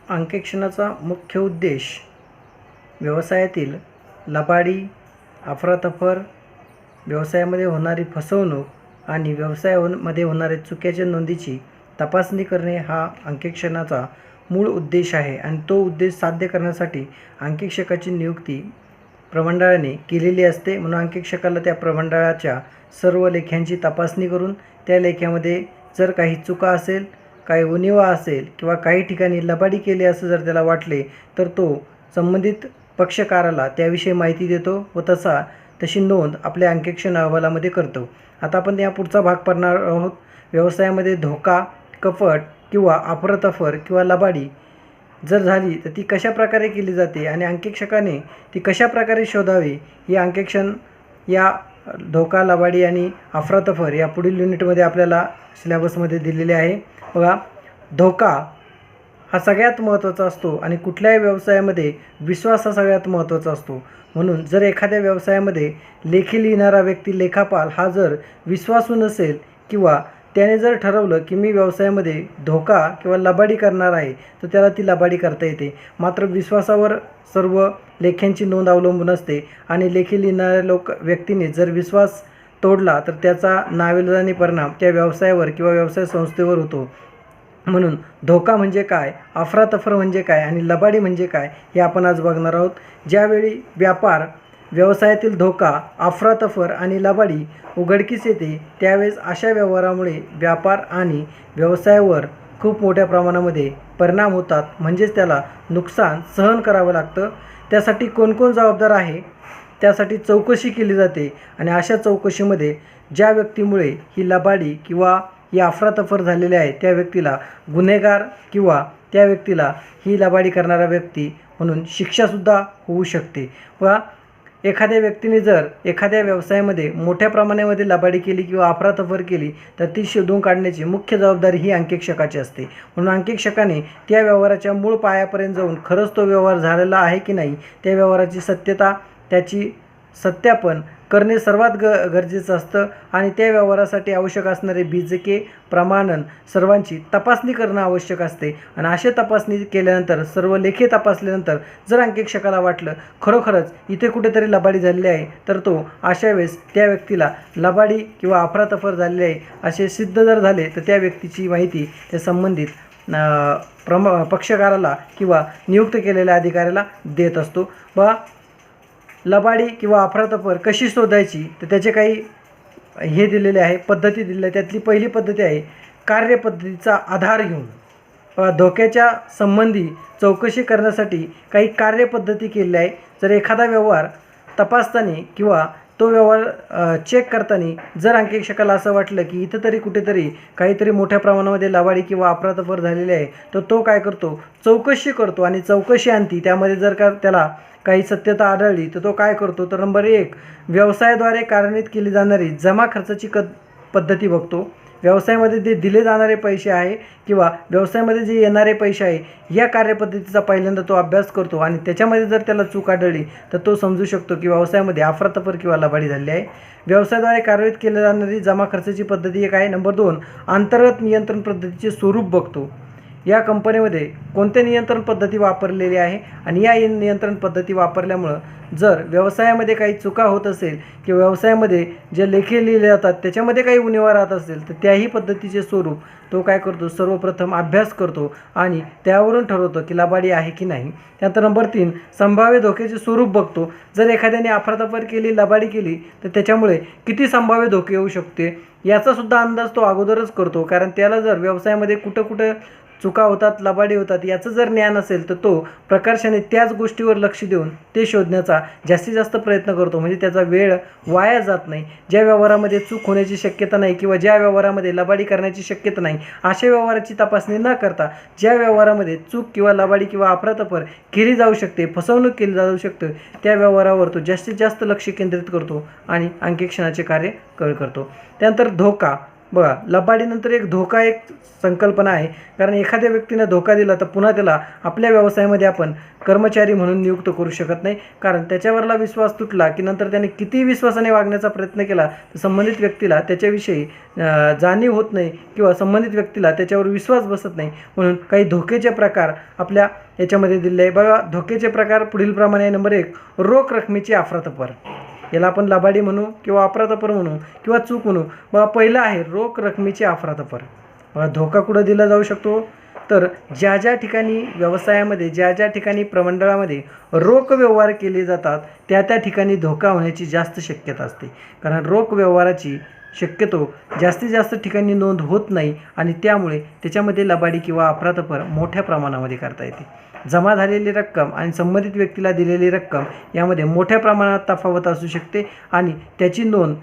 अंकेक्षणाचा मुख्य उद्देश व्यवसायातील लबाडी, अफरातफर, व्यवसायामध्ये होणारी फसवणूक आणि व्यवसायामध्ये होणाऱ्या चुकीच्या नोंदीची तपासणी करणे हा अंकेक्षणाचा मूळ उद्देश आहे आणि तो उद्देश साध्य करण्यासाठी अंकेक्षकाची नियुक्ती प्रमंडळाने केलेली असते. म्हणून अंकेक्षकाला त्या प्रमंडळाच्या सर्व लेख्यांची तपासणी करून त्या लेख्यामध्ये जर काही चुका असेल, काही उणिवा असेल किंवा काही ठिकाणी लबाडी केली असं जर त्याला वाटले तर तो संबंधित पक्षकाराला त्याविषयी माहिती देतो व तशी नोंद आपल्या अंकेक्षण अहवालामध्ये करतो. आता आपण या पुढचा भाग पाहणार आहोत. व्यवसायामध्ये धोका, कपट किंवा अफरातफर किंवा लबाडी जर झाली तर ती कशा प्रकारे केली जाते आणि अंकेक्षकाने ती कशा प्रकारे शोधावी हे अंकेक्षण या धोका, लबाडी आणि अफरातफर या पुढील युनिटमध्ये आपल्याला सिलेबसमध्ये दिलेले आहे. बघा, धोका हा सगळ्यात महत्त्वाचा असतो आणि कुठल्याही व्यवसायामध्ये विश्वास हा सगळ्यात महत्त्वाचा असतो. म्हणून जर एखाद्या व्यवसायामध्ये लेखी लिहिणारा व्यक्ती, लेखापाल हा जर विश्वासू नसेल किंवा त्याने जर ठरवलं की मी व्यवसायामध्ये धोका किंवा लबाडी करणार आहे तर त्याला ती लबाडी करता येते. मात्र विश्वासावर सर्व लेख्यांची नोंद अवलंबून असते आणि लेखी लिहिणाऱ्या व्यक्तीने जर विश्वास तोडला तर त्याचा नाईलाजाने परिणाम त्या व्यवसायावर किंवा व्यवसाय संस्थेवर होतो. म्हणून धोका म्हणजे काय, अफरातफर म्हणजे काय आणि लबाडी म्हणजे काय हे आपण आज बघणार आहोत. ज्यावेळी व्यवसायातील धोका, अफरातफर आणि लबाडी उघडकीस येते त्यावेळेस अशा व्यवहारामुळे व्यापार आणि व्यवसायावर खूप मोठ्या प्रमाणामध्ये परिणाम होतात. म्हणजेच त्याला नुकसान सहन करावं लागतं. त्यासाठी कोण जबाबदार आहे त्यासाठी चौकशी केली जाते आणि अशा चौकशीमध्ये ज्या व्यक्तीमुळे ही लबाडी किंवा ही अफरातफर झालेली आहे त्या व्यक्तीला गुन्हेगार किंवा त्या व्यक्तीला ही लबाडी करणारा व्यक्ती म्हणून शिक्षासुद्धा होऊ शकते. व एखाद्या व्यक्तीने जर एखाद्या व्यवसायामध्ये मोठ्या प्रमाणामध्ये लबाडी केली किंवा अफरातफर केली तर ती शोधून काढण्याची मुख्य जबाबदारी ही अंकेक्षकाची असते. म्हणून अंकेक्षकाने त्या व्यवहाराच्या मूळ पायापर्यंत जाऊन खरंच तो व्यवहार झालेला आहे की नाही, त्या व्यवहाराची सत्यता, त्याची सत्यापन करणे सर्वात गरजेचं असतं आणि त्या व्यवहारासाठी आवश्यक असणारे बीजके, प्रमाणन सर्वांची तपासणी करणं आवश्यक असते. आणि अशी तपासणी केल्यानंतर, सर्व लेखे तपासल्यानंतर जर अंकेक्षकाला वाटलं खरोखरच इथे कुठेतरी लबाडी झालेली आहे तर तो अशा वेळेस त्या व्यक्तीला लबाडी किंवा अफरातफर झालेली आहे असे सिद्ध जर झाले तर त्या व्यक्तीची माहिती त्या संबंधित पक्षकाराला किंवा नियुक्त केलेल्या अधिकाऱ्याला देत असतो. लबाडी किंवा अफरातफर कशी शोधायची तर त्याचे काही हे दिलेले आहे, पद्धती दिलेल्या. त्यातली पहिली पद्धती आहे कार्यपद्धतीचा आधार घेऊन धोक्याच्या संबंधी चौकशी करण्यासाठी काही कार्यपद्धती केलेल्या आहे. जर एखादा व्यवहार तपासताना किंवा तो व्यवहार चेक करताना जर अंकेक्षकाला असं वाटलं की इथं तरी कुठेतरी काहीतरी मोठ्या प्रमाणामध्ये लबाडी किंवा अफरातफर झालेली आहे तर तो काय करतो, चौकशी करतो आणि चौकशी आणती. त्यामध्ये जर का त्याला काही सत्यता आढळली तर तो काय करतो तर नंबर 1, व्यवसायाद्वारे कार्यान्वित केली जाणारी जमा खर्चाची पद्धती बघतो. व्यवसायामध्ये जे दिले जाणारे पैसे आहे किंवा व्यवसायामध्ये जे येणारे पैसे आहे या कार्यपद्धतीचा पहिल्यांदा तो अभ्यास करतो आणि त्याच्यामध्ये जर त्याला चूक आढळली तर तो समजू शकतो की व्यवसायामध्ये अफरातफर किंवा लबाडी झाली आहे. व्यवसायाद्वारे कार्यान्वित केली जाणारी जमा खर्चाची पद्धती एक आहे. नंबर 2, अंतर्गत नियंत्रण पद्धतीचे स्वरूप बघतो. या कंपनीमध्ये कोणत्या नियंत्रण पद्धती वापरलेली आहे आणि या नियंत्रण पद्धती वापरल्यामुळं जर व्यवसायामध्ये काही चुका होत असेल किंवा व्यवसायामध्ये जे लेखे लिहिले जातात त्याच्यामध्ये काही उणिवा राहत असेल तर त्याही पद्धतीचे स्वरूप तो काय करतो, सर्वप्रथम अभ्यास करतो आणि त्यावरून ठरवतो की लबाडी आहे की नाही. त्यानंतर नंबर 3, संभाव्य धोक्याचे स्वरूप बघतो. जर एखाद्याने अफरातफर केली, लबाडी केली तर त्याच्यामुळे किती संभाव्य धोके येऊ शकते याचासुद्धा अंदाज तो अगोदरच करतो. कारण त्याला जर व्यवसायामध्ये कुठं चुका होतात, लबाडी होतात याचं जर ज्ञान असेल तर तो प्रकर्षाने त्याच गोष्टीवर लक्ष देऊन ते शोधण्याचा जास्तीत जास्त प्रयत्न करतो. म्हणजे त्याचा वेळ वाया जात नाही. ज्या व्यवहारामध्ये चूक होण्याची शक्यता नाही किंवा ज्या व्यवहारामध्ये लबाडी करण्याची शक्यता नाही अशा व्यवहाराची तपासणी न करता ज्या व्यवहारामध्ये चूक किंवा लबाडी किंवा अफरातफर केली जाऊ शकते, फसवणूक केली जाऊ शकते त्या व्यवहारावर तो जास्तीत जास्त लक्ष केंद्रित करतो आणि अंकेक्षणाचे कार्य करतो. त्यानंतर धोका बघा, लबाडीनंतर एक धोका एक संकल्पना आहे, कारण एखाद्या व्यक्तीनं धोका दिला तर पुन्हा त्याला आपल्या व्यवसायामध्ये आपण कर्मचारी म्हणून नियुक्त करू शकत नाही, कारण त्याच्यावरला विश्वास तुटला की नंतर त्याने कितीही विश्वासाने वागण्याचा प्रयत्न केला तर संबंधित व्यक्तीला त्याच्याविषयी जाणीव होत नाही किंवा संबंधित व्यक्तीला त्याच्यावर विश्वास बसत नाही. म्हणून काही धोक्याचे प्रकार आपल्या याच्यामध्ये दिले आहे. बघा, धोक्याचे प्रकार पुढीलप्रमाणे. नंबर 1, रोख रकमेची अफरातफर. याला आपण लबाडी म्हणू किंवा अफरातफर म्हणू किंवा चूक म्हणू. बघा, पहिलं आहे रोख रकमेची अफरातफर. बघा, धोका कुठं दिला जाऊ शकतो तर ज्या ज्या ठिकाणी व्यवसायामध्ये, ज्या ज्या ठिकाणी प्रमंडळामध्ये रोख व्यवहार केले जातात त्या त्या ठिकाणी धोका होण्याची जास्त शक्यता असते, कारण रोख व्यवहाराची शक्यतो जास्तीत जास्त ठिकाणी नोंद होत नाही आणि त्यामुळे त्याच्यामध्ये लबाडी किंवा अफरातफर मोठ्या प्रमाणामध्ये करता येते. जमा झालेली रक्कम आणि संबंधित व्यक्तीला दिलेली रक्कम यामध्ये मोठ्या प्रमाणात तफावत असू शकते आणि त्याची नोंद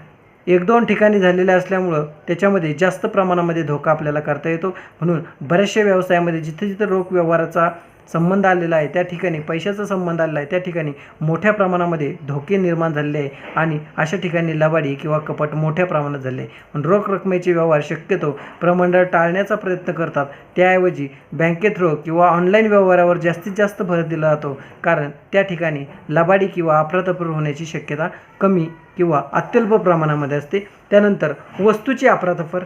1-2 ठिकाणी झालेल्या असल्यामुळं त्याच्यामध्ये जास्त प्रमाणामध्ये धोका आपल्याला करता येतो. म्हणून बऱ्याचशा व्यवसायामध्ये जिथे जिथे रोख व्यवहाराचा संबंध आलेला आहे, त्या ठिकाणी पैशाचा संबंध आलेला आहे, त्या ठिकाणी मोठ्या प्रमाणामध्ये धोके निर्माण झालेले आहे आणि अशा ठिकाणी लबाडी किंवा कपट मोठ्या प्रमाणात झाले. पण रोख रकमेचे व्यवहार शक्यतो प्रमंडळ टाळण्याचा प्रयत्न करतात, त्याऐवजी बँके थ्रू किंवा ऑनलाईन व्यवहारावर जास्तीत जास्त भर दिला जातो, कारण त्या ठिकाणी लबाडी किंवा अफरातफर होण्याची शक्यता कमी किंवा अत्यल्प प्रमाणामध्ये असते. त्यानंतर वस्तूची अफरातफर.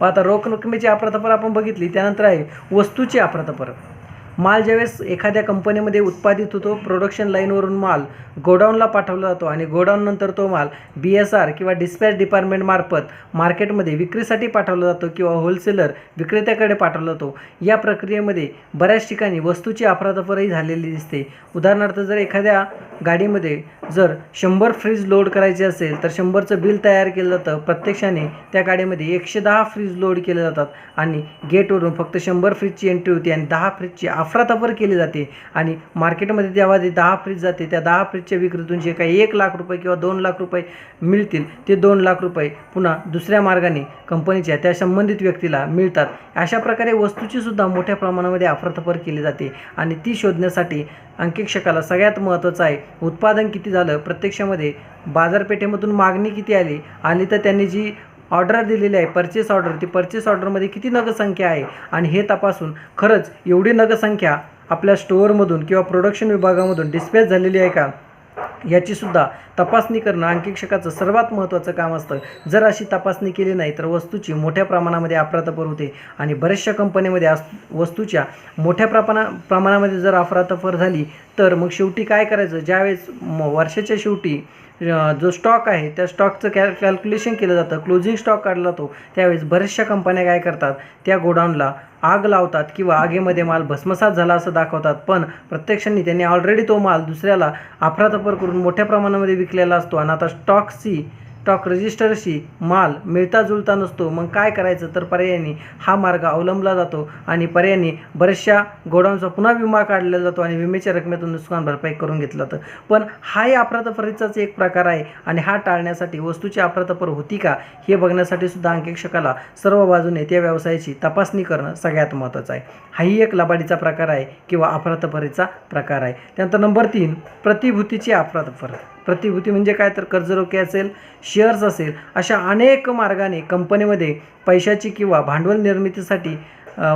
आता रोख रकमेची अफरातफर आपण बघितली, त्यानंतर आहे वस्तूची अफरातफर. माल ज्यावेळेस एखाद्या कंपनीमध्ये उत्पादित होतो, प्रोडक्शन लाईनवरून माल गोडाऊनला पाठवला जातो आणि गोडाऊननंतर तो माल BSR किंवा डिस्पॅच डिपार्टमेंटमार्फत मार्केटमध्ये विक्रीसाठी पाठवला जातो किंवा होलसेलर विक्रेत्याकडे पाठवला जातो. या प्रक्रियेमध्ये बऱ्याच ठिकाणी वस्तूची अफरातफरही झालेली दिसते. उदाहरणार्थ, जर एखाद्या गाडीमध्ये जर 100 फ्रीज लोड करायचे असेल तर 100चं बिल तयार केलं जातं. प्रत्यक्षाने त्या गाडीमध्ये 110 फ्रीज लोड केले जातात आणि गेटवरून फक्त 100 फ्रीजची एंट्री होती आणि 10 फ्रीजची अफरातफर केली जाते आणि मार्केटमध्ये जेव्हा 10 फ्रीज जाते, त्या 10 फ्रीजच्या विक्रीतून जे काही 1 लाख रुपये किंवा 2 लाख रुपये मिळतील ते 2 लाख रुपये पुन्हा दुसऱ्या मार्गाने कंपनीच्या त्या संबंधित व्यक्तीला मिळतात. अशा प्रकारे वस्तूची सुद्धा मोठ्या प्रमाणामध्ये अफरातफर केली जाते आणि ती शोधण्यासाठी अंकेक्षकाला सगळ्यात महत्त्वाचं आहे उत्पादन किती झालं, प्रत्यक्षामध्ये बाजारपेठेमधून मागणी किती आली तर त्यांनी जी ऑर्डर दिलेली आहे परचेस ऑर्डर, ती परचेस ऑर्डरमध्ये किती नगसंख्या आहे आणि हे तपासून खरंच एवढी नगसंख्या आपल्या स्टोअरमधून किंवा प्रोडक्शन विभागामधून डिस्पॅच झालेली आहे का याची सुद्धा तपासणी करणं अंकेक्षकाचं सर्वात महत्त्वाचं काम असतं. जर अशी तपासणी केली नाही तर वस्तूची मोठ्या प्रमाणामध्ये अफरातफर होते आणि बऱ्याचशा कंपन्यांमध्ये वस्तूच्या मोठ्या प्रमाणामध्ये जर अफरातफर झाली तर मग शेवटी काय करायचं, ज्यावेळेस वर्षाच्या शेवटी जो स्टॉक आहे त्या स्टॉकचं कॅल्क्युलेशन केलं जातं, क्लोजिंग स्टॉक काढला जातो, त्यावेळेस बऱ्याचशा कंपन्या काय करतात, त्या गोडाऊनला आग लावतात किंवा आगीमध्ये माल भस्मसात झाला असं दाखवतात, पण प्रत्यक्षाने त्यांनी ऑलरेडी तो माल दुसऱ्याला अफरातफर करून मोठ्या प्रमाणामध्ये विकलेला असतो आणि आता स्टॉक रजिस्टरशी माल मिळता जुळता नसतो. मग काय करायचं तर पर्यायाने हा मार्ग अवलंबला जातो आणि पर्यायाने बऱ्याचशा गोडाऊनचा पुन्हा विमा काढला जातो आणि विम्याच्या रकमेतून नुकसान भरपाई करून घेतलं जातं. पण हाही अफरातफरीचाच एक प्रकार आहे आणि हा टाळण्यासाठी वस्तूची अफरातफर होती का हे बघण्यासाठी सुद्धा अंकेक्षकाला सर्व बाजूने त्या व्यवसायाची तपासणी करणं सगळ्यात महत्त्वाचं आहे. हाही एक लबाडीचा प्रकार आहे किंवा अफरातफरीचा प्रकार आहे. त्यानंतर नंबर 3, प्रतिभूतीची अफरातफर. प्रतिभूती म्हणजे काय तर कर्जरोखे असेल, शेअर्स असेल, अशा अनेक मार्गाने कंपनीमध्ये पैशाची किंवा भांडवल निर्मितीसाठी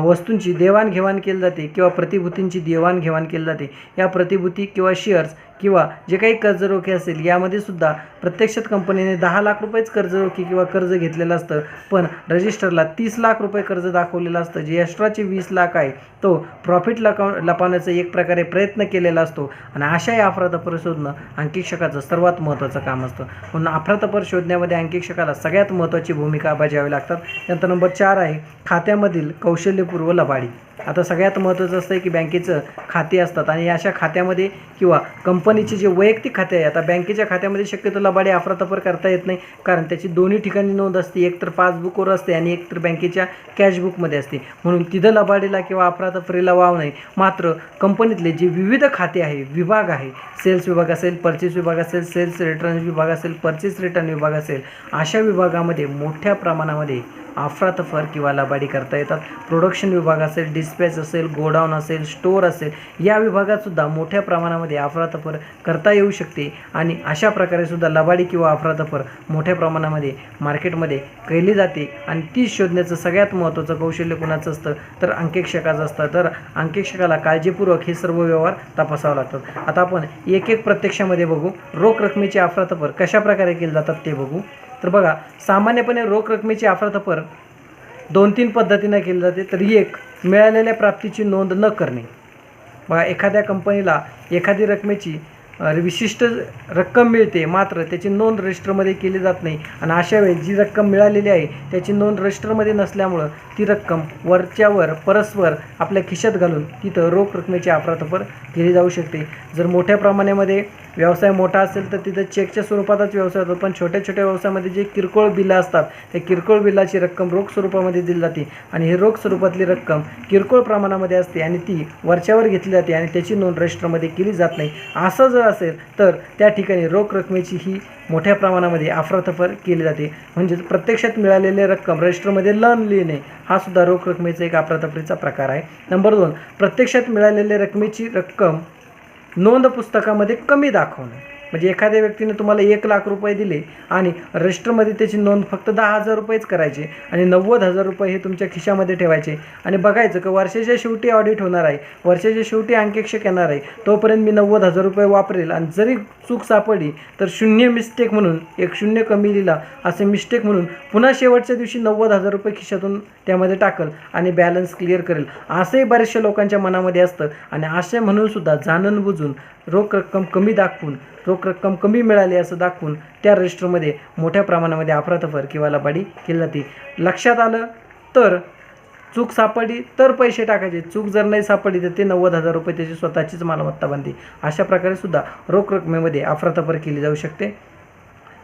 वस्तूंची देवाणघेवाण केली जाते किंवा प्रतिभूतींची देवाणघेवाण केली जाते. या प्रतिभूती किंवा शेअर्स किंवा जे काही कर्जरोखे असेल यामध्ये सुद्धा प्रत्यक्षात कंपनीने 10 लाख रुपयेच कर्जरोखे किंवा कर्ज घेतलेलं असतं, पण रजिस्टरला 30 लाख रुपये कर्ज दाखवलेलं असतं. जे एक्स्ट्राचे 20 लाख आहे तो प्रॉफिट लपवण्याचा एक प्रकारे प्रयत्न केलेला असतो आणि अशाही अफरातफर शोधणं अंकेक्षकाचं सर्वात महत्त्वाचं काम असतं. म्हणून अफरातफर शोधण्यामध्ये अंकेक्षकाला सगळ्यात महत्त्वाची भूमिका बजावावी लागतात. त्यानंतर नंबर 4 आहे खात्यामधील कौशल्यपूर्व लबाडी. आता सगळ्यात महत्त्वाचं असतं की बँकेचं खाते असतात आणि अशा खात्यामध्ये किंवा कंपनीचे जे वैयक्तिक खाते आहे, आता बँकेच्या खात्यामध्ये शक्यतो लबाडी अफरातफर करता येत नाही, कारण त्याची दोन्ही ठिकाणी नोंद असते, एक तर पासबुकवर असते आणि एक तर बँकेच्या कॅशबुकमध्ये असते. म्हणून तिथं लबाडीला किंवा अफरातफरीला वाव नाही. मात्र कंपनीतले जे विविध खाते आहे, विभाग आहे, सेल्स विभाग असेल, परचेस विभाग असेल, सेल्स रिटर्न विभाग असेल, परचेस रिटर्न विभाग असेल, अशा विभागामध्ये मोठ्या प्रमाणामध्ये अफरातफर किंवा लबाडी करता येतात. प्रोडक्शन विभाग असेल, डिस्पॅच असेल, गोडाऊन असेल, स्टोअर असेल, या विभागातसुद्धा मोठ्या प्रमाणामध्ये अफरातफर करता येऊ शकते आणि अशा प्रकारे सुद्धा लबाडी किंवा अफरातफर मोठ्या प्रमाणामध्ये मार्केटमध्ये केली जाते. आणि ती शोधण्याचं सगळ्यात महत्त्वाचं कौशल्य कुणाचं असतं तर अंकेक्षकाचं असतं. तर अंकेक्षकाला काळजीपूर्वक हे सर्व व्यवहार तपासावे लागतात. आता आपण एक एक प्रत्यक्षामध्ये बघू. रोख रकमेची अफरातफर कशा प्रकारे केली जातात ते बघू. तर बघा, सामान्यपणे रोख रकमेची अफरातफर 2-3 पद्धतीने केली जाते. तर एक, मिळालेल्या प्राप्तीची नोंद न करणे. बघा, एखाद्या कंपनीला एखादी रकमेची विशिष्ट रक्कम मिळते, मात्र त्याची नोंद रजिस्टरमध्ये केली जात नाही आणि अशा वेळी जी रक्कम मिळालेली आहे त्याची नोंद रजिस्टरमध्ये नसल्यामुळं ती रक्कम वरच्यावर परस्पर आपल्या खिशात घालून तिथं रोख रकमेची अफरातफर केली जाऊ शकते. जर मोठ्या प्रमाणामध्ये व्यवसाय मोठा असेल तर तिथं चेकच्या स्वरूपातच व्यवसाय होतो, पण छोट्या छोट्या व्यवसायामध्ये जे किरकोळ बिलं असतात त्या किरकोळ बिलाची रक्कम रोख स्वरूपामध्ये दिली जाते आणि ही रोख स्वरूपातली रक्कम किरकोळ प्रमाणामध्ये असते आणि ती वरच्यावर घेतली जाते आणि त्याची नोंद रजिस्टरमध्ये केली जात नाही. असं जर असेल तर त्या ठिकाणी रोख रकमेची ही मोठ्या प्रमाणामध्ये अफरातफर केली जाते. म्हणजे प्रत्यक्षात मिळालेली रक्कम रजिस्टरमध्ये न लिहिणे हा सुद्धा रोख रकमेचा एक अफरातफरीचा प्रकार आहे. नंबर 2, प्रत्यक्षात मिळालेल्या रकमेची रक्कम नोंद पुस्तकामध्ये कमी दाखवणे. म्हणजे एखाद्या व्यक्तीने तुम्हाला 1 लाख रुपये दिले आणि रजिस्टरमध्ये त्याची नोंद फक्त 10,000 रुपयेच करायची आणि 90,000 रुपये हे तुमच्या खिशामध्ये ठेवायचे आणि बघायचं की वर्षाच्या शेवटी ऑडिट होणार आहे, वर्षाच्या शेवटी अंकेक्षक येणार आहे, तोपर्यंत मी 90,000 रुपये वापरेल आणि जरी चूक सापडली तर 0 मिस्टेक म्हणून, एक 0 कमी लिहिला असे मिस्टेक म्हणून पुन्हा शेवटच्या दिवशी 90,000 रुपये खिशातून त्यामध्ये टाकल आणि बॅलन्स क्लिअर करेल. असंही बऱ्याचशा लोकांच्या मनामध्ये असतं आणि असे म्हणून सुद्धा जाणून बुजून रोख रक्कम कमी दाखवून, रोख रक्कम कमी मिळाली असं दाखवून त्या रजिस्टरमध्ये मोठ्या प्रमाणामध्ये अफरातफर किंवा लबाडी केली जाते. लक्षात आलं तर चूक सापडली तर पैसे टाकायचे, चूक जर नाही सापडली तर ते 90,000 रुपये त्याची स्वतःचीच मालमत्ता बनते. अशा प्रकारे सुद्धा रोख रकमेमध्ये अफरातफर केली जाऊ शकते.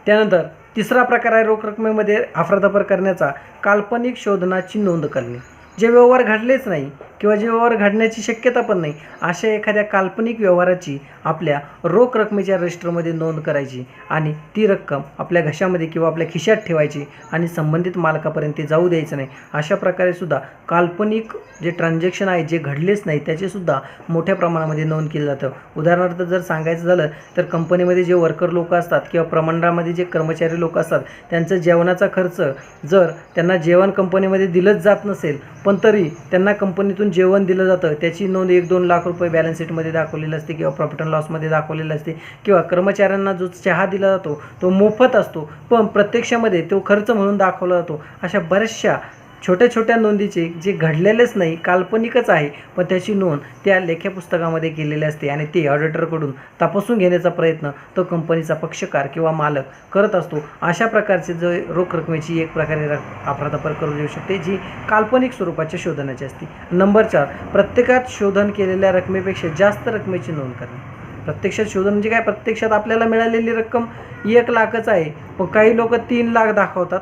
त्यानंतर तिसरा प्रकार आहे रोख रकमेमध्ये अफरातफर करण्याचा, काल्पनिक शोधनाची नोंद करणे. जे व्यवहार घडलेच नाही किंवा जे व्यवहार घडण्याची शक्यता पण नाही अशा एखाद्या काल्पनिक व्यवहाराची आपल्या रोख रकमेच्या रजिस्टरमध्ये नोंद करायची आणि ती रक्कम आपल्या घशामध्ये किंवा आपल्या खिशात ठेवायची आणि संबंधित मालकापर्यंत ते जाऊ द्यायचं नाही. अशा प्रकारे सुद्धा काल्पनिक जे ट्रान्झॅक्शन आहे जे घडलेच नाही त्याचेसुद्धा मोठ्या प्रमाणामध्ये नोंद केलं जातं. उदाहरणार्थ जर सांगायचं झालं तर कंपनीमध्ये जे वर्कर लोक असतात किंवा प्रमंडळामध्ये जे कर्मचारी लोक असतात त्यांचा जेवणाचा खर्च जर त्यांना जेवण कंपनीमध्ये दिलंच जात नसेल पण तरी त्यांना कंपनीतून जेवण दिलं जातं, त्याची नोंद 1-2 लाख रुपये बॅलन्स शीटमध्ये दाखवलेली असते किंवा प्रॉफिट अँड लॉसमध्ये दाखवलेलं असते. किंवा कर्मचाऱ्यांना जो चहा दिला जातो तो मोफत असतो पण प्रत्यक्षामध्ये तो खर्च म्हणून दाखवला जातो. अशा बऱ्याचशा छोट्या छोट्या नोंदीचे जे घडलेलेच नाही, काल्पनिकच आहे पण त्याची नोंद त्या लेखापुस्तकामध्ये केलेली असते आणि ते ऑडिटरकडून तपासून घेण्याचा प्रयत्न तो कंपनीचा पक्षकार किंवा मालक करत असतो. अशा प्रकारचे जो रोख रकमेची एक प्रकारे अफरातफर करू येऊ शकते जी काल्पनिक स्वरूपाच्या शोधनाची असते. नंबर 4, प्रत्येकात शोधन केलेल्या रकमेपेक्षा जास्त रकमेची नोंद करणे. प्रत्यक्षात शोधन म्हणजे काय, प्रत्यक्षात आपल्याला मिळालेली रक्कम 1 लाखच आहे पण काही लोक 3 लाख दाखवतात.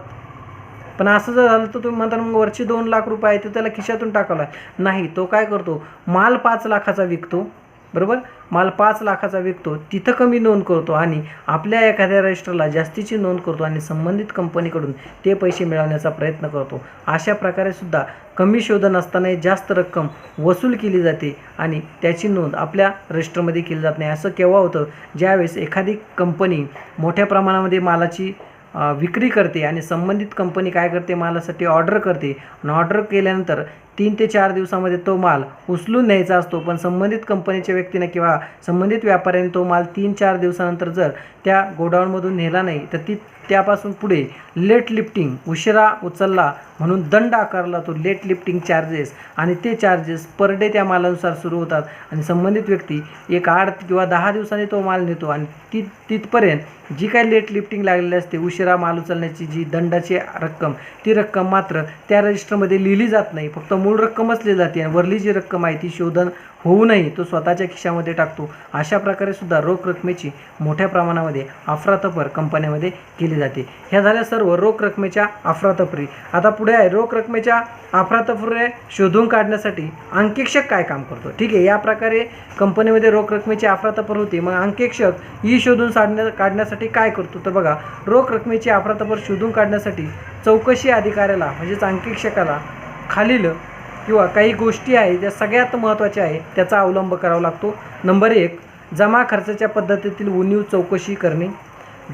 पण असं जर झालं तर तुम्ही म्हणता मग वरचे 2 लाख रुपये आहे तर त्याला खिशातून टाकावला नाही. तो काय करतो, माल 5 लाखाचा विकतो, बरोबर, माल 5 लाखाचा विकतो, तिथं कमी नोंद करतो आणि आपल्या एखाद्या रजिस्टरला जास्तीची नोंद करतो आणि संबंधित कंपनीकडून ते पैसे मिळवण्याचा प्रयत्न करतो. अशा प्रकारे सुद्धा कमी शोधन असतानाही जास्त रक्कम वसूल केली जाते आणि त्याची नोंद आपल्या रजिस्टरमध्ये केली जात नाही. असं केव्हा होतं, ज्यावेळेस एखादी कंपनी मोठ्या प्रमाणामध्ये मालाची विक्री करते आणि संबंधित कंपनी काय करते, मालासाठी ऑर्डर करते आणि ऑर्डर केल्यानंतर 3 ते 4 दिवसामध्ये तो माल उचलून न्यायचा असतो. पण संबंधित कंपनीच्या व्यक्तीने किंवा संबंधित व्यापाऱ्याने तो माल 3-4 दिवसानंतर जर त्या गोडाऊनमधून नेला नाही तर त्यापासून पुढे लेट लिफ्टिंग, उशिरा उचलला म्हणून दंड आकारला तो लेट लिफ्टिंग चार्जेस आणि ते चार्जेस पर डे त्या मालानुसार सुरू होतात आणि संबंधित व्यक्ती 8 किंवा 10 दिवसांनी तो माल नेतो आणि तिथपर्यंत जी काही लेट लिफ्टिंग लागलेली असते, उशिरा माल उचलण्याची जी दंडाची रक्कम, ती रक्कम मात्र त्या रजिस्टरमध्ये लिहिली जात नाही. फक्त मूळ रक्कमच लिहिली जाते आणि वरली जी रक्कम आहे ती शोधन होऊनही तो स्वतःच्या खिशामध्ये टाकतो. अशा प्रकारे सुद्धा रोख रकमेची मोठ्या प्रमाणामध्ये अफरातफर कंपन्यामध्ये केली जाते. ह्या झाल्या सर्व रोख रकमेच्या अफरातफरी. आता पुढे आहे रोख रकमेच्या अफरातफरी शोधून काढण्यासाठी अंकेक्षक काय काम करतो. ठीक आहे, या प्रकारे कंपनीमध्ये रोख रकमेची अफरातफर होते. मग अंकेक्षक ही शोधून काढण्यासाठी काय करतो. तर बघा, रोख रकमेची अफरातफर शोधून काढण्यासाठी चौकशी अधिकाऱ्याला म्हणजेच अंकेक्षकाला खालील किंवा काही गोष्टी आहेत ज्या सगळ्यात महत्त्वाच्या आहे त्याचा अवलंब करावा लागतो. नंबर 1, जमा खर्चाच्या पद्धतीतील उणीव चौकशी करणे.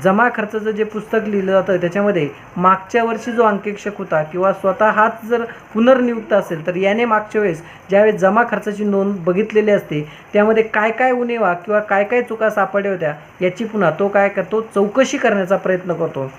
जमा खर्चाचं जे पुस्तक लिहिलं जातं त्याच्यामध्ये मागच्या वर्षी जो अंकेक्षक होता किंवा स्वतः हाच जर पुनर्नियुक्त असेल तर याने मागच्या वेळेस ज्यावेळेस जमा खर्चाची नोंद बघितलेली असते त्यामध्ये काय काय उणीवा किंवा काय काय चुका सापडल्या होत्या याची पुन्हा तो काय करतो, चौकशी करण्याचा प्रयत्न करतो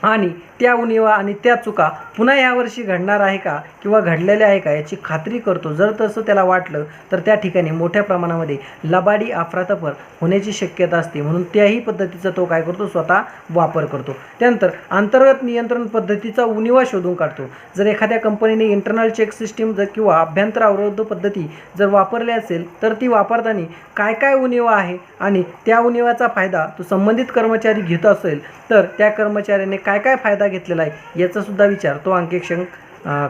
आणि त्या उणीवा आणि त्या चुका पुन्हा यावर्षी घडणार आहे का किंवा घडलेल्या आहे का याची खात्री करतो. जर तसं त्याला वाटलं तर त्या ठिकाणी मोठ्या प्रमाणामध्ये लबाडी अफरातफर होण्याची शक्यता असते. म्हणून त्याही पद्धतीचा तो काय करतो, स्वतः वापर करतो. त्यानंतर अंतर्गत नियंत्रण पद्धतीचा उणीवा शोधून काढतो. जर एखाद्या कंपनीने इंटरनल चेक सिस्टीम जर किंवा अभ्यंतर अवरोध पद्धती जर वापरली असेल तर ती वापरताना काय काय उणीवा आहे आणि त्या उणीवाचा फायदा तो संबंधित कर्मचारी घेत असेल तर त्या कर्मचाऱ्याने काय काय फायदा घेतलेला आहे याचा सुद्धा विचार तो अंकेक्षण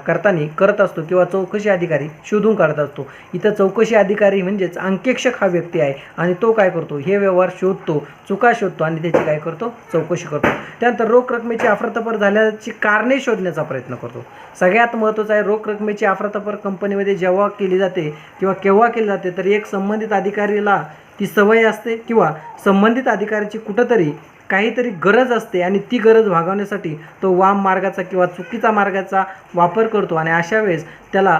करताना करत असतो किंवा चौकशी अधिकारी शोधून काढत असतो. इथं चौकशी अधिकारी म्हणजेच अंकेक्षक हा व्यक्ती आहे आणि तो काय करतो, हे व्यवहार शोधतो, चुका शोधतो आणि त्याची काय करतो, चौकशी करतो. त्यानंतर रोख रकमेची अफरातफर झाल्याची कारणे शोधण्याचा प्रयत्न करतो. सगळ्यात महत्त्वाचं आहे, रोख रकमेची अफरातफर कंपनीमध्ये जेव्हा केली जाते किंवा केव्हा केली जाते तर एक संबंधित अधिकारीला ती सवय असते किंवा संबंधित अधिकाऱ्याची कुठंतरी काहीतरी गरज असते आणि ती गरज भागवण्यासाठी तो वाम मार्गाचा किंवा चुकीचा मार्गाचा वापर करतो आणि अशा वेळेस त्याला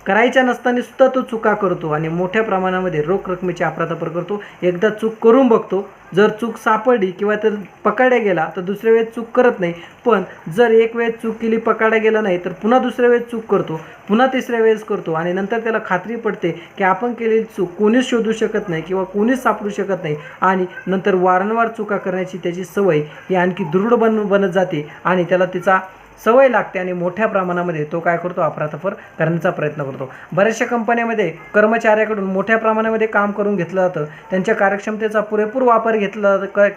करायच्या नसताना सुद्धा तो चुका करतो आणि मोठ्या प्रमाणामध्ये रोख रकमेची अफरातफर करतो. एकदा चूक करून बघतो, जर चूक सापडली किंवा तर पकडल्या गेला तर दुसऱ्या वेळेस चूक करत नाही. पण जर एक वेळेस चूक केली, पकडल्या गेला नाही तर पुन्हा दुसऱ्या वेळेस चूक करतो, पुन्हा तिसऱ्या वेळेस करतो आणि नंतर त्याला खात्री पडते की आपण केलेली चूक कोणीच शोधू शकत नाही किंवा कोणीच सापडू शकत नाही आणि नंतर वारंवार चुका करण्याची त्याची सवय ही आणखी दृढ बनत जाते आणि त्याला तिचा सवय लागते आणि मोठ्या प्रमाणामध्ये तो काय करतो, अफरातफर करण्याचा प्रयत्न करतो. बऱ्याचशा कंपन्यामध्ये कर्मचाऱ्याकडून मोठ्या प्रमाणामध्ये काम करून घेतलं जातं, त्यांच्या कार्यक्षमतेचा पुरेपूर वापर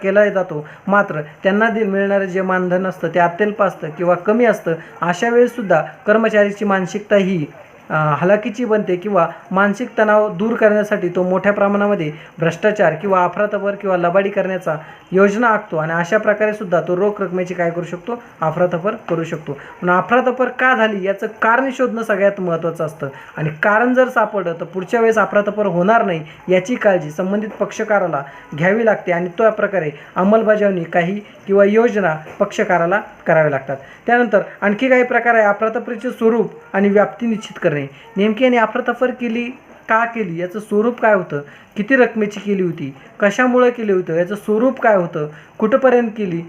केला जातो. मात्र त्यांना मिळणारं जे मानधन असतं ते अत्यल्प असतं किंवा कमी असतं. अशा वेळेससुद्धा कर्मचाऱ्याची मानसिकता ही हलाखीची बनते किंवा मानसिक तणाव दूर करण्यासाठी तो मोठ्या प्रमाणामध्ये भ्रष्टाचार किंवा अफरातफर किंवा लबाडी करण्याचा योजना आखतो आणि अशा प्रकारे सुद्धा तो रोख रकमेची काय करू शकतो, अफरातफर करू शकतो. पण अफरातफर का झाली याचं कारण शोधणं सगळ्यात महत्त्वाचं असतं आणि कारण जर सापडलं तर पुढच्या वेळेस अफरातफर होणार नाही याची काळजी संबंधित पक्षकाराला घ्यावी लागते आणि त्या प्रकारे अंमलबजावणी काही किंवा योजना पक्षकाराला कराव्या लागतात. त्यानंतर आणखी काही प्रकार आहे. अफरातफरीचे स्वरूप आणि व्याप्ती निश्चित करणे. नेमकी याने अफरातफर केली का केली, याचं स्वरूप काय होतं, किती रकमेची केली होती, कशामुळे केली होतं, याचं स्वरूप काय होतं, कुठंपर्यंत केली,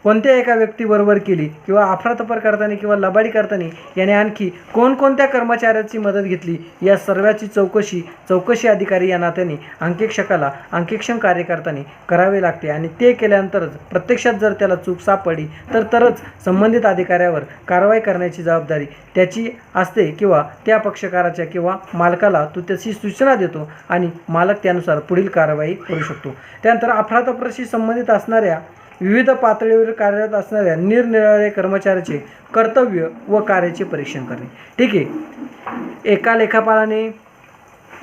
कोणत्या एका व्यक्तीबरोबर केली किंवा अफरातफर करताना किंवा लबाडी करताना याने आणखी कोणकोणत्या कर्मचाऱ्याची मदत घेतली या सर्वाची चौकशी अधिकारी या नात्याने अंकेक्षकाला अंकेक्षण कार्य करताना करावे लागते आणि ते केल्यानंतरच प्रत्यक्षात जर त्याला चूक सापडली तरच संबंधित अधिकाऱ्यावर कारवाई करण्याची जबाबदारी त्याची असते किंवा त्या पक्षकाराच्या किंवा मालकाला तो त्याची सूचना देतो आणि मालक त्यानुसार पुढील कारवाई करू शकतो. त्यानंतर अफरातफरीशी संबंधित असणाऱ्या विविध पातळीवर कार्यरत असणाऱ्या निरनिराळ्या कर्मचाऱ्याचे कर्तव्य व कार्याचे परीक्षण करणे. ठीक आहे, एका लेखापालाने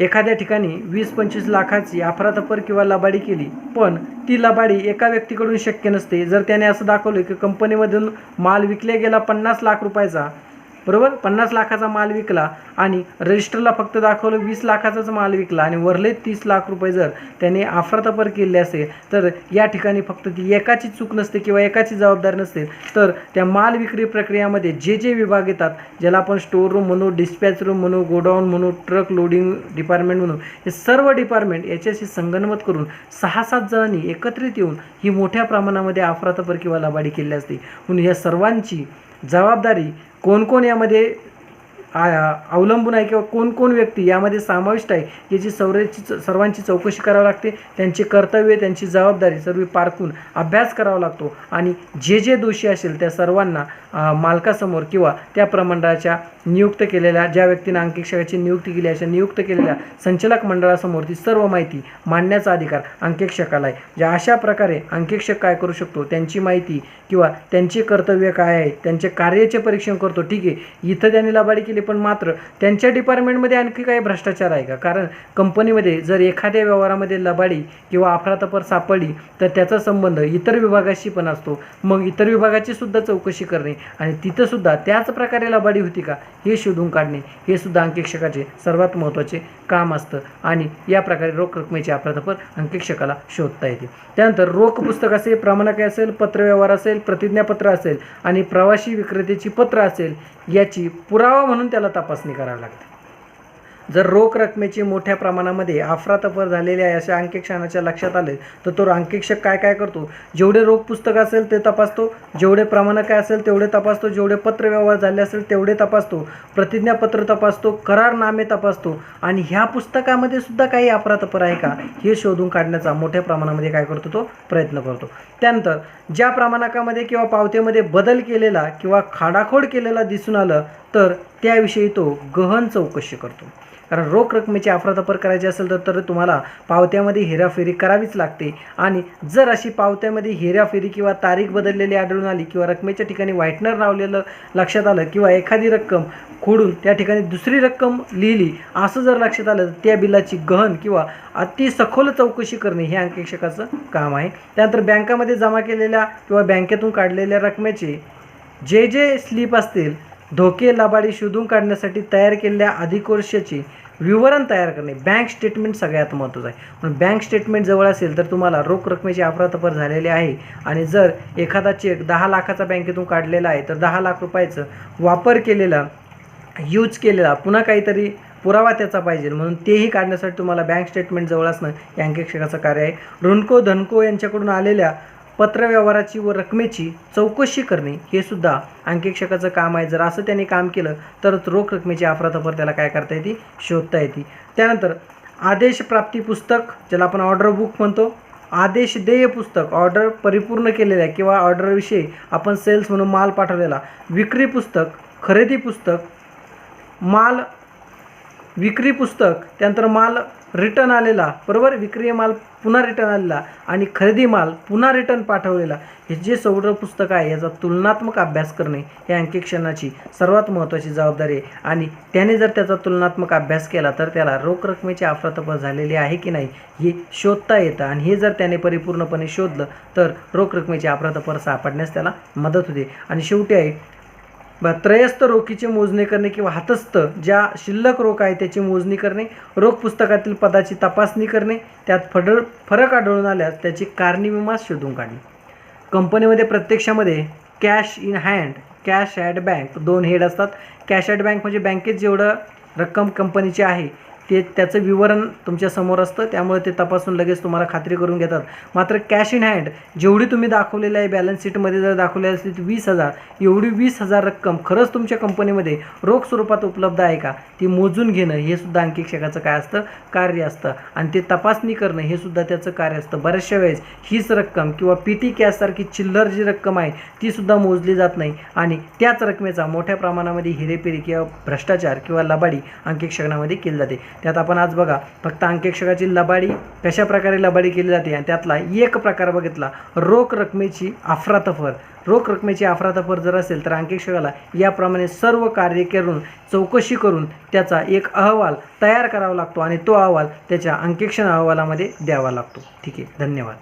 एखाद्या ठिकाणी 20-25 लाखाची अफरातफर किंवा लबाडी केली, पण ती लबाडी एका व्यक्तीकडून शक्य नसते. जर त्याने असं दाखवलं की कंपनीमधून माल विकला गेला 50 लाख रुपयाचा, बरोबर, 50 लाखाचा माल विकला आणि रजिस्टरला फक्त दाखवलं 20 लाखाचाच माल विकला आणि वरले 30 लाख रुपये जर त्याने अफरातफर केले असेल तर या ठिकाणी फक्त ती एकाची चूक नसते किंवा एकाची जबाबदारी नसते, तर त्या माल विक्री प्रक्रियामध्ये जे विभाग येतात, ज्याला आपण स्टोर रूम म्हणू, डिस्पॅच रूम म्हणू, गोडाऊन म्हणू, ट्रक लोडिंग डिपार्टमेंट म्हणू, हे सर्व डिपार्टमेंट याच्याशी संगनमत करून 6-7 जणांनी एकत्रित येऊन ही मोठ्या प्रमाणामध्ये अफरातफर किंवा लबाडी केली असते. म्हणून या सर्वांची जबाबदारी कोण यामध्ये अवलंबून आहे किंवा कोण कोण व्यक्ती यामध्ये समाविष्ट आहे याची सर्वांची चौकशी करावी लागते. त्यांचे कर्तव्य, त्यांची जबाबदारी सर्व पारखून अभ्यास करावा लागतो आणि जे जे दोषी असेल त्या सर्वांना मालकासमोर किंवा त्या प्रमंडळाच्या नियुक्त केलेल्या ज्या व्यक्तीने अंकेक्षकाची नियुक्ती केली अशा नियुक्त केलेल्या संचालक मंडळासमोर ती सर्व माहिती मांडण्याचा अधिकार अंकेक्षकाला आहे. ज्या अशा प्रकारे अंकेक्षक काय करू शकतो, त्यांची माहिती किंवा त्यांचे कर्तव्य काय आहे, त्यांचे कार्याचे परीक्षण करतो. ठीक आहे, इथं त्यांनी लबाडी केली पण मात्र त्यांच्या डिपार्टमेंटमध्ये आणखी काही भ्रष्टाचार आहे का? कारण कंपनीमध्ये जर एखाद्या व्यवहारामध्ये लबाडी किंवा अफरातफर सापडली तर त्याचा संबंध इतर विभागाशी पण असतो. मग इतर विभागाची सुद्धा चौकशी करणे आणि तिथं सुद्धा त्याच प्रकारे लबाडी होती का हे शोधून काढणे हे सुद्धा अंकेक्षकाचे सर्वात महत्त्वाचे काम असतं आणि या प्रकारे रोख रकमेची अफरातफर अंकेक्षकाला शोधता येते. त्यानंतर रोख पुस्तक असेल, प्रमाणके असेल, पत्रव्यवहार असेल, प्रतिज्ञापत्र असेल आणि प्रवासी विक्रेत्याची पत्र असेल याची पुरावा म्हणून त्याला तपासणी करावी लागते. जर रोख रकमेची मोठ्या प्रमाणामध्ये अफरातफर झालेली आहे अशा अंकेक्षकाच्या लक्षात आले तर तो अंकेक्षक काय काय करतो, जेवढे रोख पुस्तक असेल ते तपासतो, जेवढे प्रमाणके असेल तेवढे तपासतो, जेवढे पत्रव्यवहार झाले असेल तेवढे तपासतो, प्रतिज्ञापत्र तपासतो, करारनामे तपासतो आणि ह्या पुस्तकामध्ये सुद्धा काही अफरातफर आहे का हे शोधून काढण्याचा मोठ्या प्रमाणामध्ये काय करतो तो प्रयत्न करतो. त्यानंतर ज्या प्रमाणकामध्ये किंवा पावत्यामध्ये बदल केलेला किंवा खाडाखोड केलेला दिसून आलं तर त्याविषयी तो गहन चौकशी करतो. कारण रोख रकमेची अफरातफर करायची असेल तर तुम्हाला पावत्यामध्ये हेराफेरी करावीच लागते आणि जर अशी पावत्यामध्ये हेराफेरी किंवा तारीख बदललेली आढळून आली किंवा रकमेच्या ठिकाणी व्हाईटनर लावलेलं लक्षात आलं किंवा एखादी रक्कम खोडून त्या ठिकाणी दुसरी रक्कम लिहिली असं जर लक्षात आलं तर त्या बिलाची गहन किंवा अति सखोल चौकशी करणे हे अंकेक्षकाचं काम आहे. त्यानंतर बँकामध्ये जमा केलेल्या किंवा बँकेतून काढलेल्या रकमेचे जे जे स्लिप असतील धोके लबाडी शोधून काढण्यासाठी तयार केलेल्या अधिकोषाचे विवरण तयार करणे, बँक स्टेटमेंट सगळ्यात महत्त्वाचं आहे. म्हणून बँक स्टेटमेंट जवळ असेल तर तुम्हाला रोख रकमेची अफरातफर झालेली आहे आणि जर एखादा चेक 10 लाखाचा बँकेतून काढलेला आहे तर 10 लाख रुपयाचं वापर केलेला, यूज केलेला पुन्हा काहीतरी पुरावा त्याचा पाहिजे म्हणून तेही काढण्यासाठी तुम्हाला बँक स्टेटमेंट जवळ असणं हे अंकेक्षकाचं कार्य आहे. ऋणको धनको यांच्याकडून आलेल्या पत्रव्यवहाराची व रकमेची चौकशी करणे हे सुद्धा अंकेक्षकाचं काम आहे. जर असं त्यांनी काम केलं तरच रोख रकमेची अफरातफर त्याला काय करता येते, शोधता येते. त्यानंतर आदेश प्राप्ती पुस्तक ज्याला आपण ऑर्डर बुक म्हणतो, आदेश देय पुस्तक ऑर्डर परिपूर्ण केलेल्या किंवा ऑर्डरविषयी आपण सेल्स म्हणून माल पाठवलेला, विक्री पुस्तक, खरेदी पुस्तक, माल विक्री पुस्तक, त्यानंतर माल रिटर्न आलेला, बरोबर, विक्री माल पुन्हा रिटर्न आलेला आणि खरेदी माल पुन्हा रिटर्न पाठवलेला, हे जे सर्व पुस्तक आहे याचा तुलनात्मक अभ्यास करणे हे अंकेक्षणाची सर्वात महत्त्वाची जबाबदारी आहे आणि त्याने जर त्याचा तुलनात्मक अभ्यास केला तर त्याला रोख रकमेची अफरातफर झालेली आहे की नाही हे शोधता येतं आणि हे जर त्याने परिपूर्णपणे शोधलं तर रोख रकमेची अफरातफर सापडण्यास त्याला मदत होते. आणि शेवटी आहे त्रयस्थ रोखीचे मोजणी करणे किंवा हातस्थ ज्या शिल्लक रोख आहे त्याची मोजणी करणे, रोख पुस्तकातील पदाची तपासणी करणे, त्यात फरक आढळून आल्यास त्याची कारणीमीमांसा शोधून काढणे. कंपनीमध्ये प्रत्यक्षामध्ये cash in hand, cash at bank 2 head असतात. कॅश ॲट बँक म्हणजे बँकेत जेवढं रक्कम कंपनीची आहे ते त्याचं विवरण तुमच्या समोर असतं त्यामुळे ते तपासून लगेच तुम्हाला खात्री करून घेतात. मात्र कॅश इन हँड जेवढी तुम्ही दाखवलेलं आहे बॅलन्स शीटमध्ये जर दाखवलेली असली तर 20,000, एवढी 20,000 रक्कम खरंच तुमच्या कंपनीमध्ये रोख स्वरूपात उपलब्ध आहे का ती मोजून घेणं हे सुद्धा अंकेक्षकाचं काय असतं, कार्य असतं आणि ते तपासणी करणं हे सुद्धा त्याचं कार्य असतं. बऱ्याचशा वेळेस हीच रक्कम किंवा PT कॅशसारखी चिल्लर जी रक्कम आहे ती सुद्धा मोजली जात नाही आणि त्याच रकमेचा मोठ्या प्रमाणामध्ये हेरेफेरी किंवा भ्रष्टाचार किंवा लबाडी अंकेक्षणामध्ये केली जाते. त्यात आपण आज बघा फक्त अंकेक्षकाची लबाडी कशा प्रकारे लबाडी केली जाते आणि त्यातला एक प्रकार बघितला, रोख रकमेची अफरातफर. रोख रकमेची अफरातफर जर असेल तर अंकेक्षकाला याप्रमाणे सर्व कार्य करून चौकशी करून त्याचा एक अहवाल तयार करावा लागतो आणि तो अहवाल त्याच्या अंकेक्षण अहवालामध्ये द्यावा लागतो. ठीक आहे, धन्यवाद.